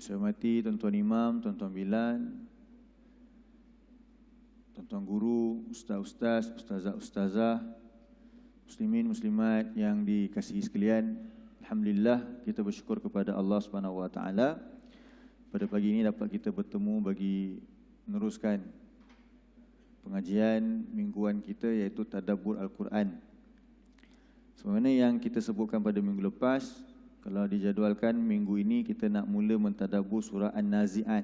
Saya hormati Tuan-Tuan Imam, Tuan-Tuan Bilan, Tuan-Tuan Guru, Ustaz-Ustaz, Ustazah-Ustazah, Muslimin, Muslimat yang dikasihi sekalian. Alhamdulillah, kita bersyukur kepada Allah SWT. Pada pagi ini dapat kita bertemu bagi meneruskan pengajian mingguan kita, iaitu Tadabbur Al-Quran. Sebagaimana yang kita sebutkan pada minggu lepas, kalau dijadualkan minggu ini kita nak mula mentadabbur surah An-Nazi'at.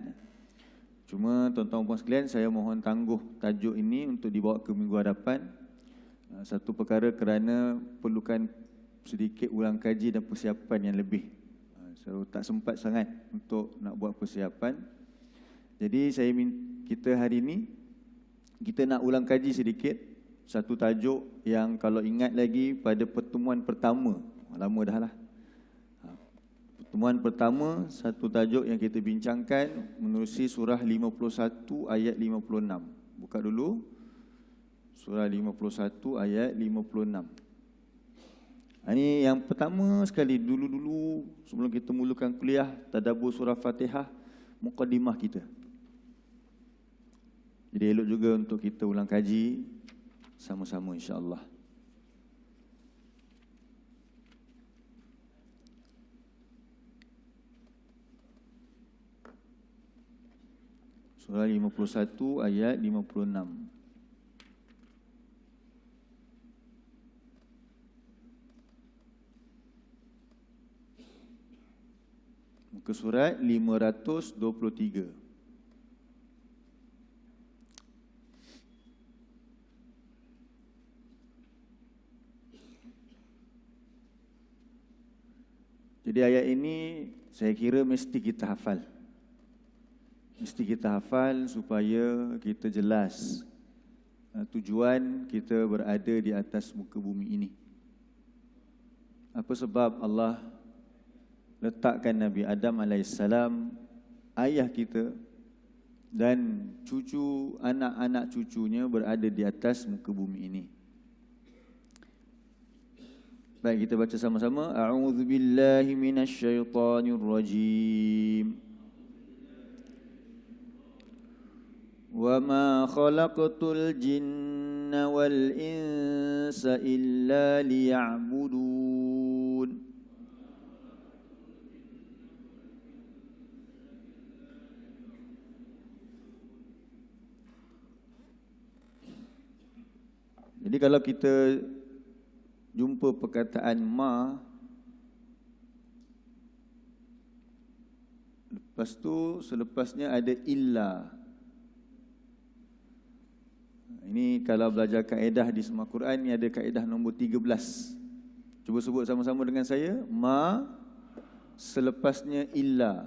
Cuma tuan-tuan puan sekalian, saya mohon tangguh tajuk ini untuk dibawa ke minggu hadapan. Satu perkara kerana perlukan sedikit ulang kaji dan persiapan yang lebih. So, tak sempat sangat untuk nak buat persiapan. Jadi kita hari ini kita nak ulang kaji sedikit satu tajuk yang kalau ingat lagi pada pertemuan pertama, lama dah lah. Pertemuan pertama, satu tajuk yang kita bincangkan menerusi surah 51 ayat 56. Buka dulu surah 51 ayat 56. Ini yang pertama sekali, dulu-dulu sebelum kita mulakan kuliah tadabbur surah Fatihah, mukadimah kita. Jadi elok juga untuk kita ulang kaji sama-sama insya-Allah. Surah 51 ayat 56. Muka surat 523. Jadi ayat ini saya kira mesti kita hafal. Mesti kita hafal supaya kita jelas tujuan kita berada di atas muka bumi ini. Apa sebab Allah letakkan Nabi Adam AS, ayah kita, dan cucu, anak-anak cucunya berada di atas muka bumi ini. Baik, kita baca sama-sama. A'udzubillahi minasyaitonirrajim. وَمَا خَلَقْتُ الْجِنَّ وَالْإِنسَ إِلَّا لِيَعْبُدُونَ. Jadi kalau kita jumpa perkataan ma, lepas tu selepasnya ada illa. Ini kalau belajar kaedah di semua Quran, ni ada kaedah nombor 13. Cuba sebut sama-sama dengan saya. Ma selepasnya illa.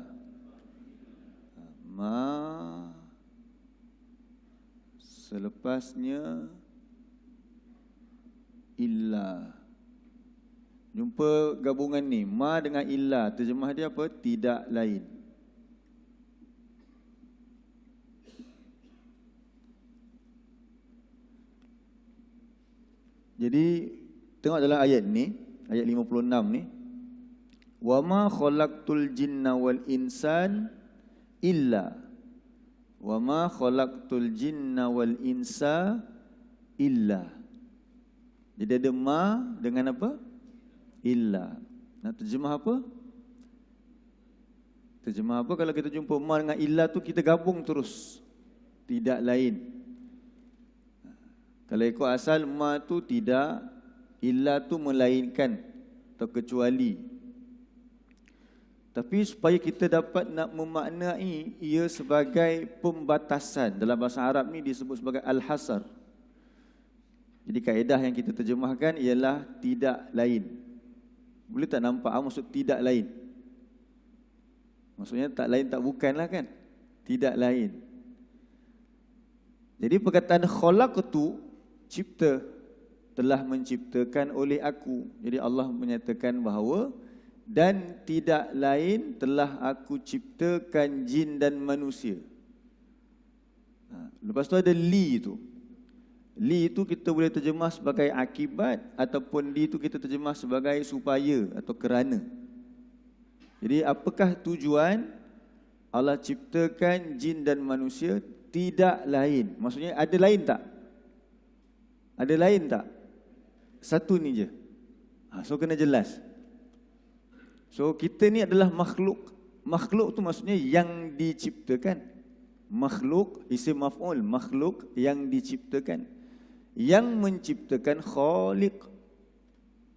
Ma selepasnya illa. Jumpa gabungan ni, ma dengan illa, terjemah dia apa? Tidak lain. Jadi tengok dalam ayat ni, ayat 56 ni, wa ma khalaqtul jinna wal insan illa. Wa ma khalaqtul jinna wal insa illa. Jadi ada ma dengan apa? Illa. Nak terjemah apa? Terjemah apa kalau kita jumpa ma dengan illa tu, kita gabung terus. Tidak lain. Kalau ikut asal, ma tu tidak, illa tu melainkan atau kecuali. Tapi supaya kita dapat nak memaknai ia sebagai pembatasan, dalam bahasa Arab ni disebut sebagai al-hasar. Jadi kaedah yang kita terjemahkan ialah tidak lain. Boleh tak nampak maksud tidak lain? Maksudnya tak lain tak bukanlah kan? Tidak lain. Jadi perkataan khalaqtu, cipta, telah menciptakan oleh aku. Jadi Allah menyatakan bahawa dan tidak lain telah aku ciptakan jin dan manusia. Lepas tu ada li tu. Li itu kita boleh terjemah sebagai akibat, ataupun li itu kita terjemah sebagai supaya atau kerana. Jadi apakah tujuan Allah ciptakan jin dan manusia tidak lain. Maksudnya ada lain tak? Ada lain tak? Satu ni je. So kena jelas. So kita ni adalah makhluk. Makhluk tu maksudnya yang diciptakan. Makhluk, isim maf'ul, makhluk yang diciptakan. Yang menciptakan Khaliq.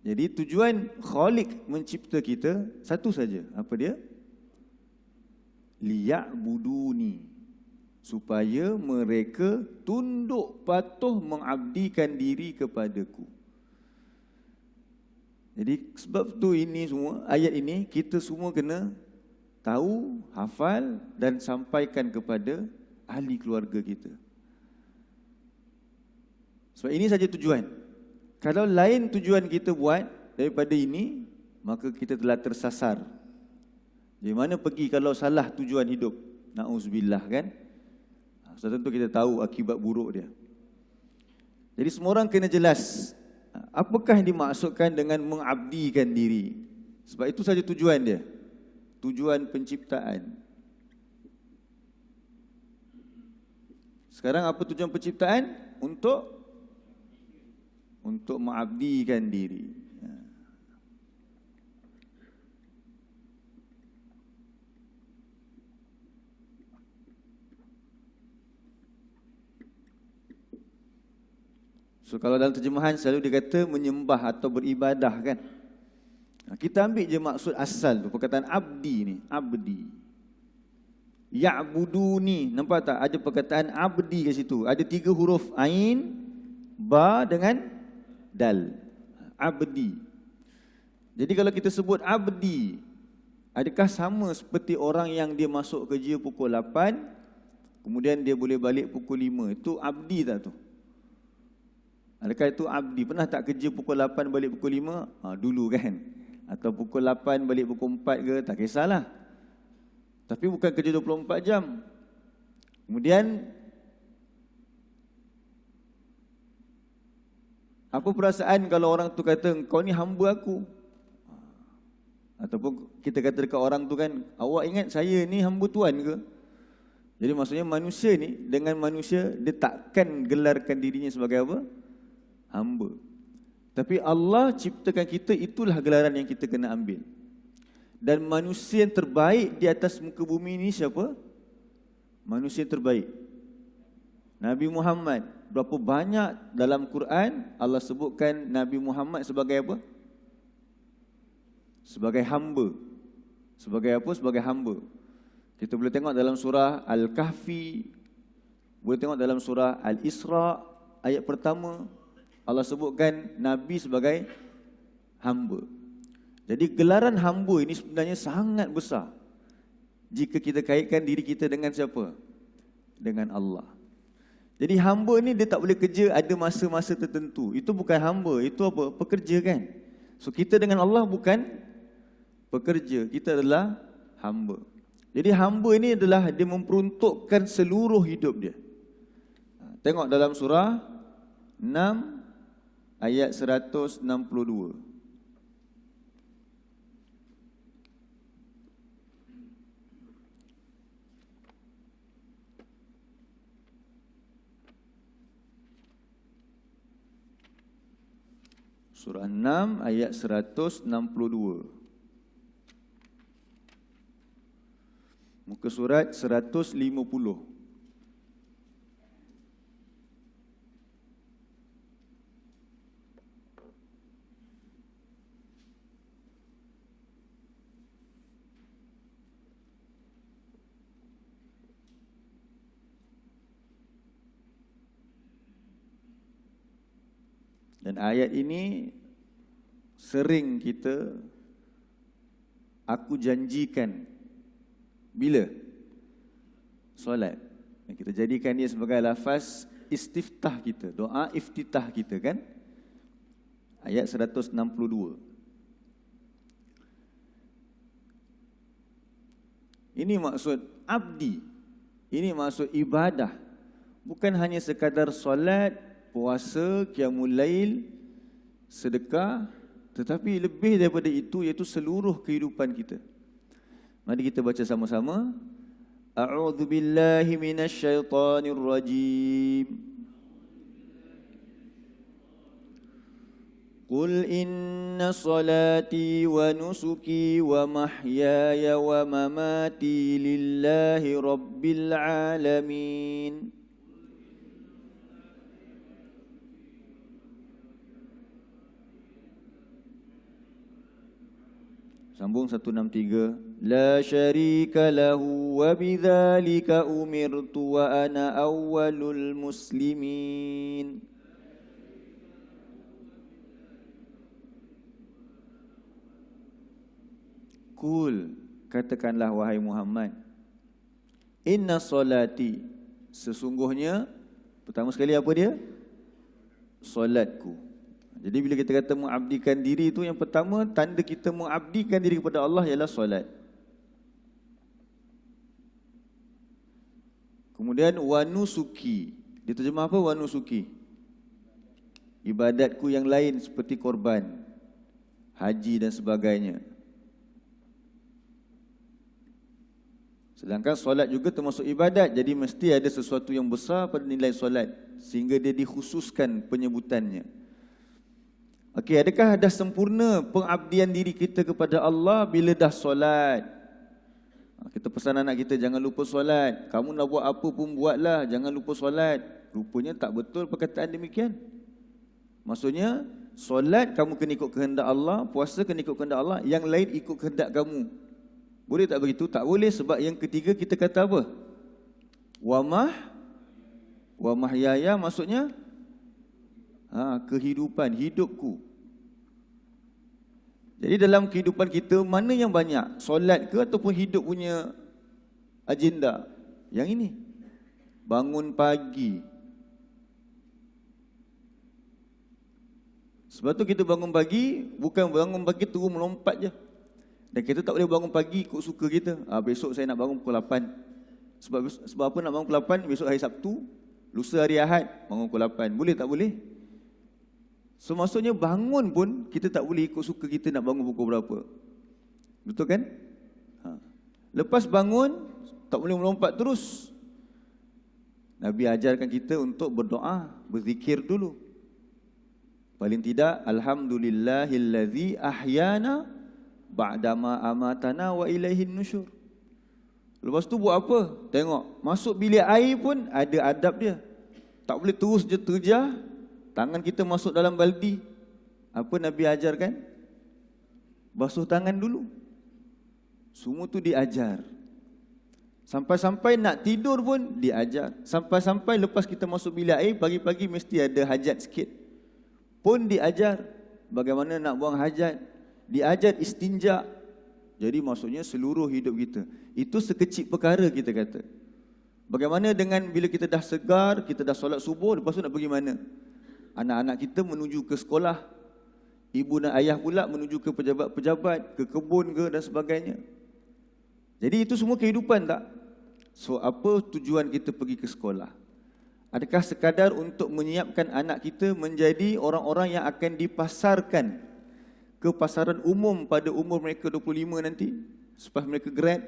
Jadi tujuan Khaliq mencipta kita satu saja. Apa dia? Liya'buduni. Supaya mereka tunduk patuh mengabdikan diri kepadaku. Jadi sebab tu ini semua, ayat ini kita semua kena tahu, hafal dan sampaikan kepada ahli keluarga kita. Sebab ini saja tujuan. Kalau lain tujuan kita buat daripada ini, maka kita telah tersasar. Di mana pergi kalau salah tujuan hidup? Na'udzubillah kan? So, tentu kita tahu akibat buruk dia. Jadi semua orang kena jelas apakah yang dimaksudkan dengan mengabdikan diri. Sebab itu saja tujuan dia. Tujuan penciptaan. Sekarang apa tujuan penciptaan? Untuk mengabdikan diri. So kalau dalam terjemahan selalu dikata menyembah atau beribadah kan. Kita ambil je maksud asal tu, perkataan abdi ni, abdi. Ya'buduni, nampak tak? Ada perkataan abdi kat situ. Ada 3 huruf ain, ba dengan dal. Abdi. Jadi kalau kita sebut abdi, adakah sama seperti orang yang dia masuk kerja pukul 8, kemudian dia boleh balik pukul 5? Itu abdi tak tu? Adakah itu abdi? Pernah tak kerja pukul 8 balik pukul 5? Dulu kan. Atau pukul 8 balik pukul 4 ke? Tak kisahlah. Tapi bukan kerja 24 jam. Kemudian apa perasaan kalau orang tu kata, kau ni hamba aku? Ataupun kita kata dekat orang tu kan, awak ingat saya ni hamba Tuhan ke? Jadi maksudnya manusia ni, dengan manusia, dia takkan gelarkan dirinya sebagai apa? Hamba. Tapi Allah ciptakan kita, itulah gelaran yang kita kena ambil. Dan manusia yang terbaik di atas muka bumi ini siapa? Manusia yang terbaik, Nabi Muhammad. Berapa banyak dalam Quran Allah sebutkan Nabi Muhammad sebagai apa? Sebagai hamba. Sebagai apa? Sebagai hamba. Kita boleh tengok dalam surah Al-Kahfi, boleh tengok dalam surah Al-Isra, ayat pertama Allah sebutkan Nabi sebagai hamba. Jadi gelaran hamba ini sebenarnya sangat besar jika kita kaitkan diri kita dengan siapa? Dengan Allah. Jadi hamba ni dia tak boleh kerja ada masa-masa tertentu. Itu bukan hamba, itu apa? Pekerja kan? So kita dengan Allah bukan pekerja, kita adalah hamba. Jadi hamba ini adalah dia memperuntukkan seluruh hidup dia. Tengok dalam surah 6 ayat 162. Surah 6 ayat 162. Muka surat 150. Dan ayat ini sering aku janjikan bila? Solat. Kita jadikan dia sebagai lafaz istiftah kita, doa iftitah kita kan? Ayat 162. Ini maksud abdi. Ini maksud ibadah. Bukan hanya sekadar solat, puasa, qiyamul lail, sedekah, tetapi lebih daripada itu, iaitu seluruh kehidupan kita. Mari kita baca sama-sama. A'udzu billahi minasy syaithanir rajim. Qul inna salati wa nusuki wa mahyaya wa mamati lillahi rabbil alamin. Sambung 163. La syarika lahu wa bidzalika umirtu wa ana awwalul muslimin. Kul, katakanlah wahai Muhammad, inna solati, sesungguhnya, pertama sekali apa dia? Solatku. Jadi bila kita kata mengabdikan diri itu, yang pertama tanda kita mengabdikan diri kepada Allah ialah solat. Kemudian wanusuki, diterjemah apa wanusuki? Ibadatku yang lain seperti korban, haji dan sebagainya. Sedangkan solat juga termasuk ibadat, jadi mesti ada sesuatu yang besar pada nilai solat sehingga dia dikhususkan penyebutannya. Okey, adakah dah sempurna pengabdian diri kita kepada Allah bila dah solat? Kita pesan anak kita jangan lupa solat. Kamu nak buat apa pun buatlah, jangan lupa solat. Rupanya tak betul perkataan demikian. Maksudnya solat kamu kena ikut kehendak Allah, puasa kena ikut kehendak Allah, yang lain ikut kehendak kamu. Boleh tak begitu? Tak boleh, sebab yang ketiga kita kata apa? Wa mahyaya maksudnya kehidupan, hidupku. Jadi dalam kehidupan kita, mana yang banyak? Solat ke ataupun hidup punya agenda? Yang ini. Bangun pagi. Sebab tu kita bangun pagi, bukan bangun pagi terus melompat je. Dan kita tak boleh bangun pagi ikut suka kita. Besok saya nak bangun pukul 8. Sebab apa nak bangun pukul 8? Besok hari Sabtu, lusa hari Ahad, bangun pukul 8. Boleh tak boleh? So maksudnya bangun pun kita tak boleh ikut suka kita nak bangun pukul berapa. Betul kan? Lepas bangun tak boleh melompat terus. Nabi ajarkan kita untuk berdoa, berzikir dulu. Paling tidak alhamdulillahillazi ahyana ba'dama amatana wa ilaihin nusyur. Lepas tu buat apa? Tengok, masuk bilik air pun ada adab dia. Tak boleh terus je terjah. Tangan kita masuk dalam baldi. Apa Nabi ajarkan? Basuh tangan dulu. Semua tu diajar. Sampai-sampai nak tidur pun diajar. Sampai-sampai lepas kita masuk bilik air, pagi-pagi mesti ada hajat sikit, pun diajar bagaimana nak buang hajat. Diajar istinja. Jadi maksudnya seluruh hidup kita. Itu sekecil perkara kita kata. Bagaimana dengan bila kita dah segar, kita dah solat subuh, lepas tu nak pergi mana? Anak-anak kita menuju ke sekolah, ibu dan ayah pula menuju ke pejabat-pejabat, ke kebun ke dan sebagainya. Jadi itu semua kehidupan tak? So apa tujuan kita pergi ke sekolah? Adakah sekadar untuk menyiapkan anak kita menjadi orang-orang yang akan dipasarkan ke pasaran umum pada umur mereka 25 nanti, selepas mereka grad?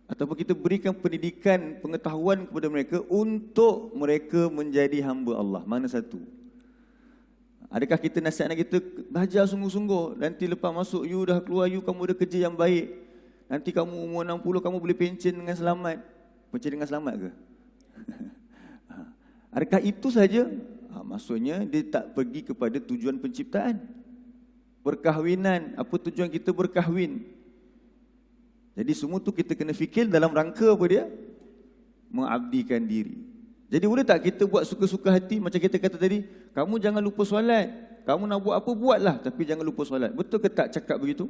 Ataupun kita berikan pendidikan, pengetahuan kepada mereka untuk mereka menjadi hamba Allah? Mana satu? Adakah kita nasihat anak kita, belajar sungguh-sungguh, nanti lepas masuk you dah keluar, you kamu ada kerja yang baik, nanti kamu umur 60 kamu boleh pencen dengan selamat. Pencen dengan selamat ke? Adakah itu saja? Maksudnya dia tak pergi kepada tujuan penciptaan. Perkahwinan, apa tujuan kita berkahwin? Jadi semua tu kita kena fikir dalam rangka apa dia? Mengabdikan diri. Jadi boleh tak kita buat suka-suka hati? Macam kita kata tadi, kamu jangan lupa solat. Kamu nak buat apa, buatlah, tapi jangan lupa solat. Betul ke tak cakap begitu?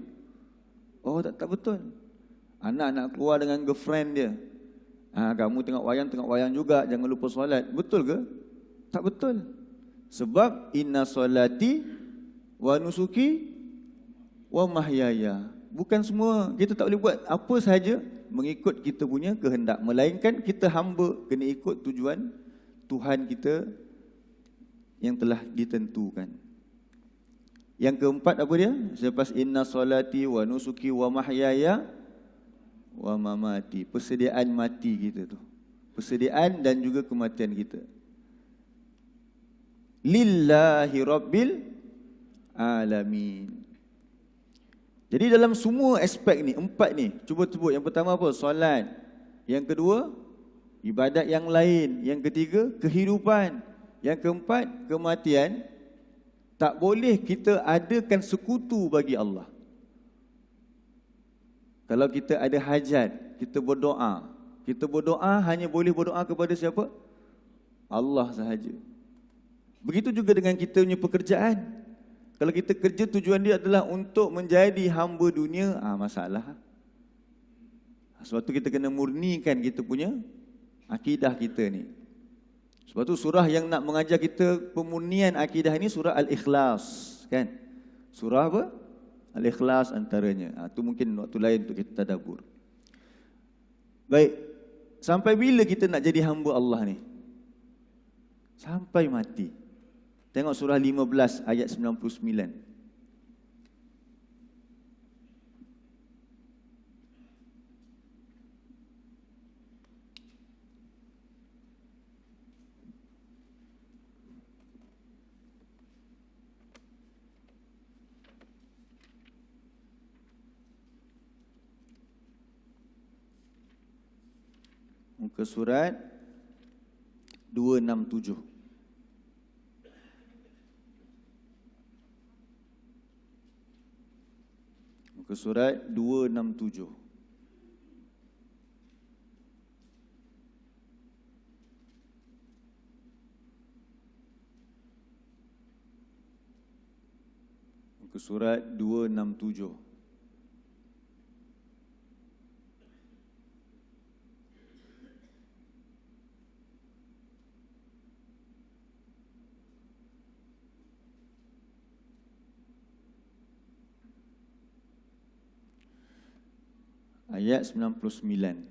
Oh, tak betul. Anak nak keluar dengan girlfriend dia. Kamu tengok wayang juga, jangan lupa solat. Betul ke? Tak betul. Sebab inna solati wa nusuki wa mahyaya. Bukan semua, kita tak boleh buat apa sahaja mengikut kita punya kehendak. Melainkan kita hamba kena ikut tujuan Tuhan kita yang telah ditentukan. Yang keempat apa dia? Selepas inna solati wa nusuki wa mahyaya wa mamati. Persediaan mati kita tu. Persediaan dan juga kematian kita. Lillahi rabbil alamin. Jadi dalam semua aspek ni, 4 ni, cuba sebut. Yang pertama apa? Solat. Yang kedua, ibadat yang lain. Yang ketiga, kehidupan. Yang keempat, kematian. Tak boleh kita adakan sekutu bagi Allah. Kalau kita ada hajat, kita berdoa. Kita berdoa hanya boleh berdoa kepada siapa? Allah sahaja. Begitu juga dengan kita punya pekerjaan. Kalau kita kerja tujuan dia adalah untuk menjadi hamba dunia, masalah. Sebab tu kita kena murnikan kita punya akidah kita ni. Sebab tu surah yang nak mengajar kita pemurnian akidah ni surah Al-Ikhlas, kan? Surah apa? Al-Ikhlas antaranya. Tu mungkin waktu lain untuk kita tadabbur. Baik. Sampai bila kita nak jadi hamba Allah ni? Sampai mati. Tengok surah 15 ayat 99. Muka surat 267. Muka surat 267. Muka surat 267. Ayat 99.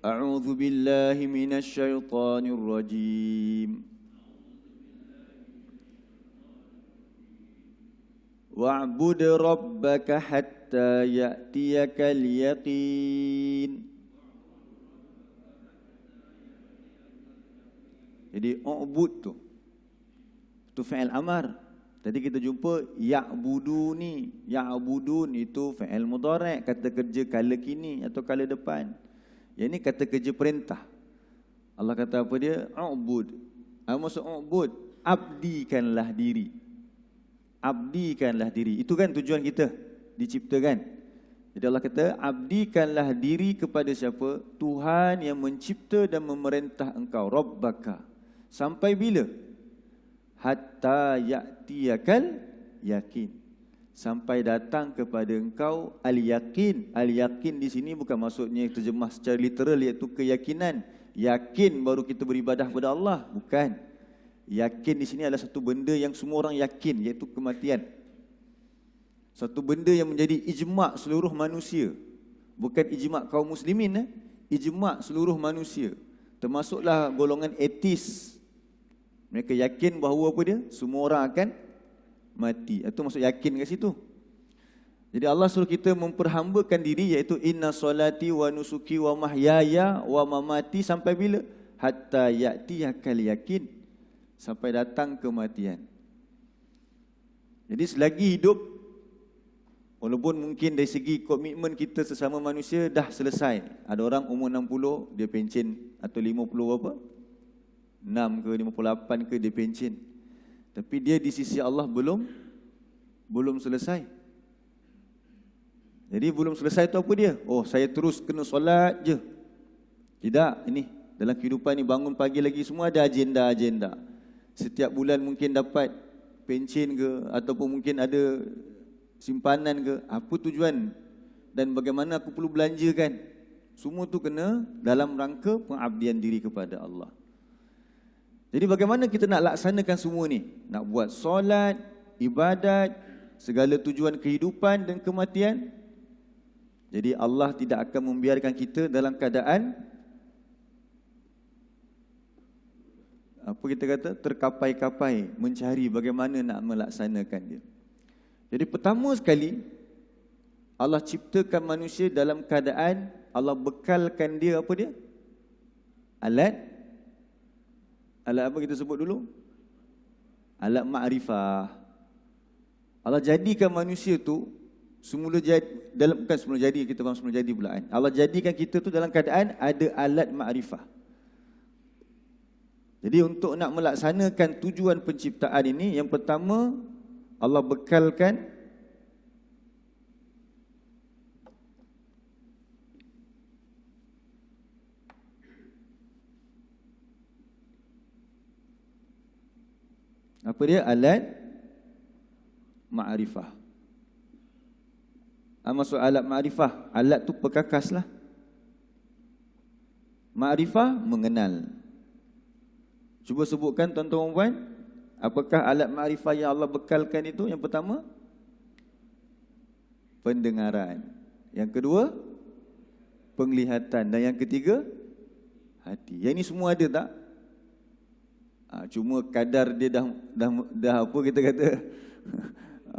A'udzu billahi minasy syaithanir rajim. Wa'bud rabbaka hatta ya'tiyakal yaqin. Jadi u'bud tu fi'il amar. Tadi kita jumpa ya'buduni, ya'budun itu fi'il mudhari', kata kerja kala kini atau kala depan. Yang ini kata kerja perintah. Allah kata apa dia? U'bud. Apa maksud u'bud? Abdikanlah diri. Abdikanlah diri. Itu kan tujuan kita diciptakan. Jadi Allah kata abdikanlah diri kepada siapa? Tuhan yang mencipta dan memerintah engkau, Rabbaka. Sampai bila? Hatta ya'tiyakal yakin. Sampai datang kepada engkau al-yakin. Al-yakin di sini bukan maksudnya terjemah secara literal iaitu keyakinan. Yakin baru kita beribadah kepada Allah, bukan. Yakin di sini adalah satu benda yang semua orang yakin, iaitu kematian. Satu benda yang menjadi ijma' seluruh manusia. Bukan ijma' kaum muslimin, ijma' seluruh manusia. Termasuklah golongan etis. Mereka yakin bahawa apa dia? Semua orang akan mati. Itu maksud yakin kat situ. Jadi Allah suruh kita memperhambakan diri, iaitu inna solati wa nusuki wa mahyaya wa mamati sampai bila? Hatta ya'tiyakal yakin. Sampai datang kematian. Jadi selagi hidup, walaupun mungkin dari segi komitmen kita sesama manusia dah selesai. Ada orang umur 60 dia pencen, atau 50 apa? 6 ke 58 ke dia pencen. Tapi dia di sisi Allah belum selesai. Jadi belum selesai tu apa dia? Oh, saya terus kena solat je. Tidak, ini dalam kehidupan ni bangun pagi lagi semua ada agenda-agenda. Setiap bulan mungkin dapat pencen ke, ataupun mungkin ada simpanan ke. Apa tujuan dan bagaimana aku perlu belanjakan. Semua tu kena dalam rangka pengabdian diri kepada Allah. Jadi bagaimana kita nak laksanakan semua ni? Nak buat solat, ibadat, segala tujuan kehidupan dan kematian. Jadi Allah tidak akan membiarkan kita dalam keadaan apa kita kata terkapai-kapai mencari bagaimana nak melaksanakan dia. Jadi pertama sekali Allah ciptakan manusia dalam keadaan Allah bekalkan dia apa dia? Alat apa kita sebut dulu? Alat ma'rifah. Allah jadikan manusia tu semula jadi bukan semula jadi, kita faham semula jadi pula kan. Allah jadikan kita tu dalam keadaan ada alat ma'rifah. Jadi untuk nak melaksanakan tujuan penciptaan ini, yang pertama Allah bekalkan apa dia? Alat ma'rifah. Maksud alat ma'rifah, alat tu perkakas lah. Ma'rifah, mengenal. Cuba sebutkan tuan-tuan dan puan, apakah alat ma'rifah yang Allah bekalkan itu? Yang pertama, pendengaran. Yang kedua, penglihatan. Dan yang ketiga, hati. Yang ini semua ada tak? Cuma kadar dia dah apa kita kata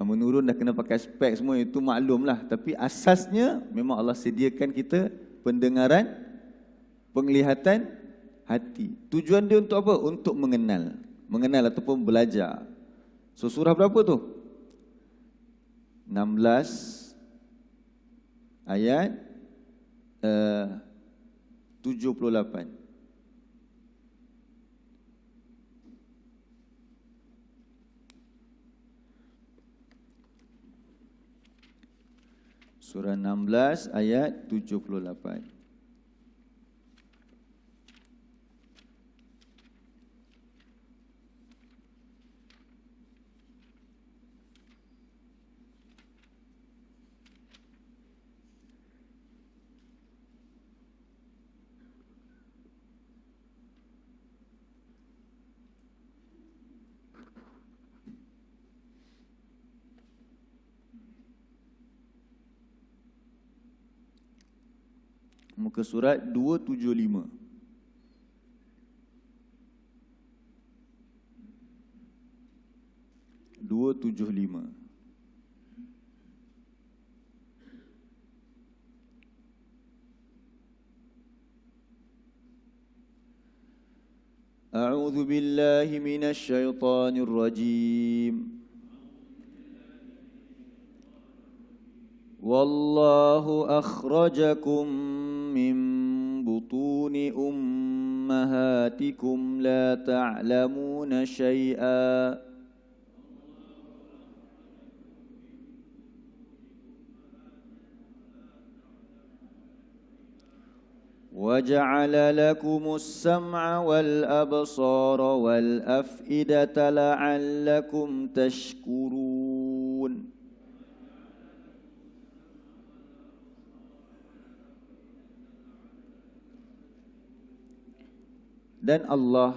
menurun, dah kena pakai spek semua, itu maklum lah. Tapi asasnya memang Allah sediakan kita pendengaran, penglihatan, hati. Tujuan dia untuk apa? Untuk mengenal ataupun belajar. So surah berapa tu? 16 ayat 78. Surah 16 ayat 78. Muka surat 275. A'udzu billahi minasy syaithanir rajim. Wallahu akhrajakum min butuni ummahatikum la ta'lamuna syai'a وَجَعَلَ لَكُمُ السَّمْعَ وَالْأَبْصَارَ وَالْأَفْئِدَةَ لَعَلَّكُمْ تَشْكُرُونَ. Dan Allah,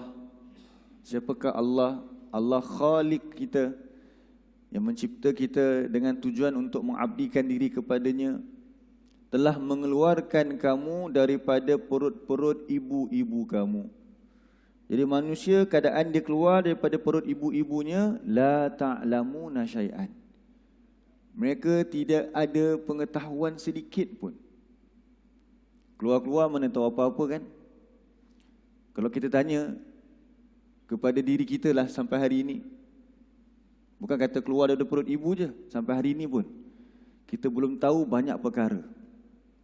siapakah Allah? Allah Khalik kita, yang mencipta kita dengan tujuan untuk mengabdikan diri kepadanya, telah mengeluarkan kamu daripada perut-perut ibu-ibu kamu. Jadi manusia keadaan dia keluar daripada perut ibu-ibunya, la ta'lamuna syai'an. Mereka tidak ada pengetahuan sedikit pun. Keluar-keluar mana tahu apa-apa kan? Kalau kita tanya kepada diri kita lah sampai hari ini, bukan kata keluar dari perut ibu je, sampai hari ini pun kita belum tahu banyak perkara.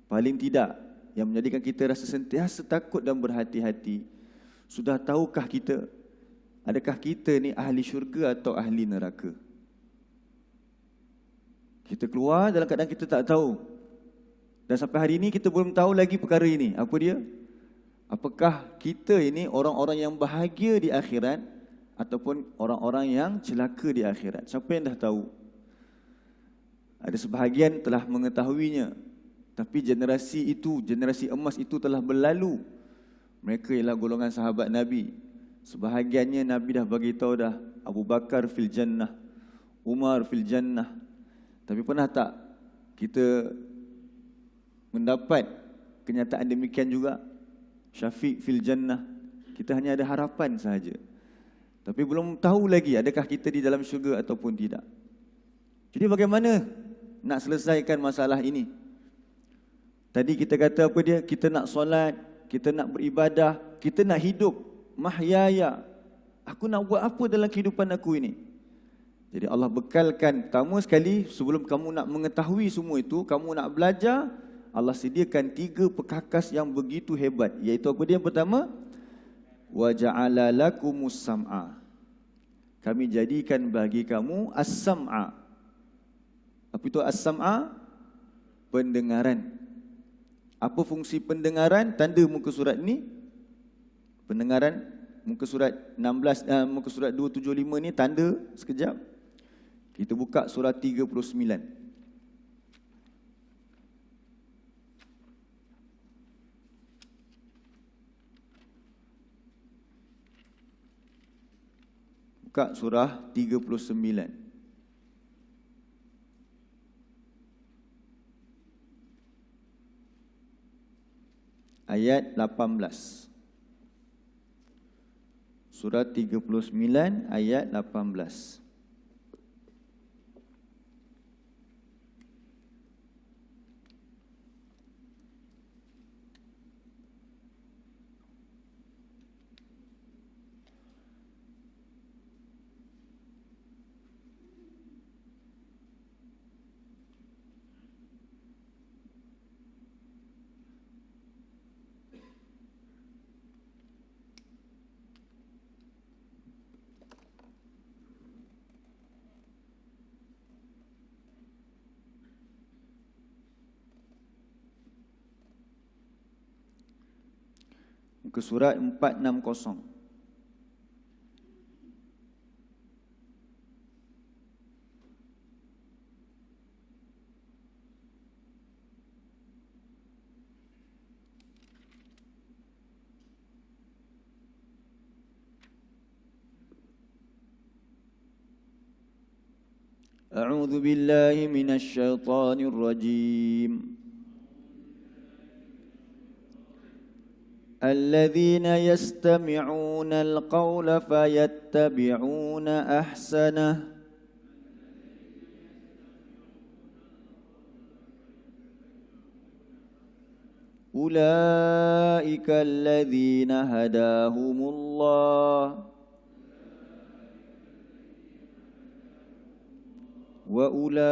Paling tidak yang menjadikan kita rasa sentiasa takut dan berhati-hati. Sudah tahukah kita, adakah kita ni ahli syurga atau ahli neraka? Kita keluar dalam keadaan kita tak tahu. Dan sampai hari ini kita belum tahu lagi perkara ini. Apa dia? Apakah kita ini orang-orang yang bahagia di akhirat ataupun orang-orang yang celaka di akhirat? Siapa yang dah tahu? Ada sebahagian telah mengetahuinya, tapi generasi itu, generasi emas itu telah berlalu. Mereka ialah golongan sahabat Nabi. Sebahagiannya Nabi dah bagi tahu dah, Abu Bakar fil jannah, Umar fil jannah. Tapi pernah tak kita mendapat kenyataan demikian juga? Syafiq fil jannah. Kita hanya ada harapan sahaja. Tapi belum tahu lagi adakah kita di dalam syurga ataupun tidak. Jadi bagaimana nak selesaikan masalah ini. Tadi kita kata apa dia? Kita nak solat, kita nak beribadah, kita nak hidup. Mahyaya. Aku nak buat apa dalam kehidupan aku ini? Jadi Allah bekalkan, pertama sekali sebelum kamu nak mengetahui semua itu, kamu nak belajar, Allah sediakan 3 perkakas yang begitu hebat. Iaitu apa dia? Yang pertama, wa ja'ala lakumus sam'a. Kami jadikan bagi kamu as-sam'a. Apa itu as-sam'a? Pendengaran. Apa fungsi pendengaran? Tanda muka surat ni. Pendengaran muka surat 16 muka surat 275 ni tanda sekejap. Kita buka surah 39. Buka surah 39. Ayat 18. Surah 39 ayat 18. Muka surat 460. A'udzu billahi minasy syaithanir rajim. الذين يستمعون القول فيتبعون أحسنه أولئك الذين هداهم الله وأولئك